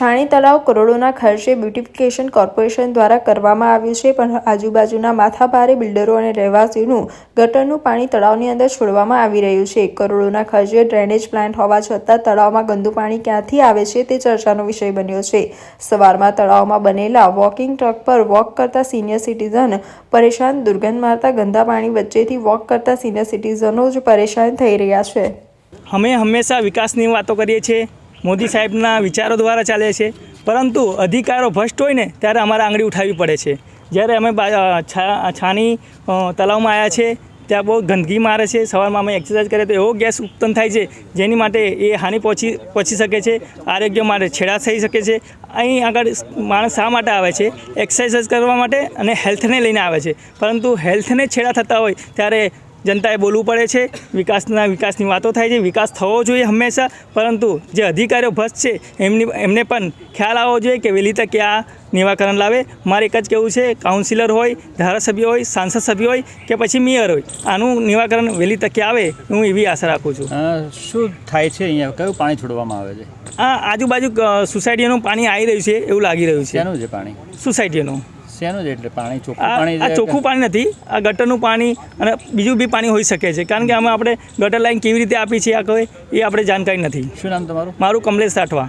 છાણી તળાવ કરોડોના ખર્ચે બ્યુટિફિકેશન કોર્પોરેશન દ્વારા કરવામાં આવ્યું છે, પણ આજુબાજુના માથાભારે બિલ્ડરો અને રહેવાસીઓનું ગટરનું પાણી તળાવની અંદર છોડવામાં આવી રહ્યું છે। કરોડોના ખર્ચે ડ્રેનેજ પ્લાન્ટ હોવા છતાં તળાવમાં ગંદુ પાણી ક્યાંથી આવે છે તે ચર્ચાનો વિષય બન્યો છે। સવારમાં તળાવમાં બનેલા વોકિંગ ટ્રક પર વોક કરતા સિનિયર સિટીઝન પરેશાન, દુર્ગંધ મારતા ગંદા પાણી વચ્ચેથી વોક કરતા સિનિયર સિટીઝનો જ પરેશાન થઈ રહ્યા છે। અમે હંમેશા વિકાસની વાતો કરીએ છીએ, મોદી સાહેબના વિચારો દ્વારા ચાલે છે, પરંતુ અધિકારો ભ્રષ્ટ હોય ને ત્યારે અમારે આંગળી ઉઠાવવી પડે છે। જ્યારે અમે છાણી તળાવમાં આવ્યા છે ત્યાં બહુ ગંદકી મારે છે। સવારમાં અમે એક્સરસાઇઝ કરીએ તો એવો ગેસ ઉત્પન્ન થાય છે જેની માટે એ હાનિ પહોંચી શકે છે, આરોગ્ય માટે છેડા થઈ શકે છે। અહીં આગળ માણસ શા માટે આવે છે? એક્સરસાઇઝ કરવા માટે અને હેલ્થને લઈને આવે છે, પરંતુ હેલ્થને છેડા થતા હોય ત્યારે જનતાએ બોલવું પડે છે। વિકાસની વાતો થાય છે, વિકાસ થવો જોઈએ હંમેશા, પરંતુ જે અધિકારીઓ ભ્રષ્ટ છે એમને પણ ખ્યાલ આવવો જોઈએ કે વહેલી તકે આ નિરાકરણ લાવે। મારે એક જ કહેવું છે, કાઉન્સિલર હોય, ધારાસભ્ય હોય, સાંસદ સભ્ય હોય કે પછી મેયર હોય, આનું નિરાકરણ વહેલી તકે આવે હું એવી આશા રાખું છું। શું થાય છે અહીંયા? કયું પાણી છોડવામાં આવે છે? આજુબાજુ સોસાયટીનું પાણી આવી રહ્યું છે એવું લાગી રહ્યું છે। શેનું છે પાણી? સોસાયટીનું। શેનું છે? એટલે પાણી ચોખ્ખું પાણી? આ ચોખ્ખું પાણી નથી, આ ગટરનું પાણી અને બીજું બી પાણી હોઈ શકે છે, કારણ કે અમે આપણે ગટર લાઈન કેવી રીતે આપી છે આ કોઈ એ આપણે જાણકારી નથી। શું નામ તમારું? મારું કમલેશ રાઠવા।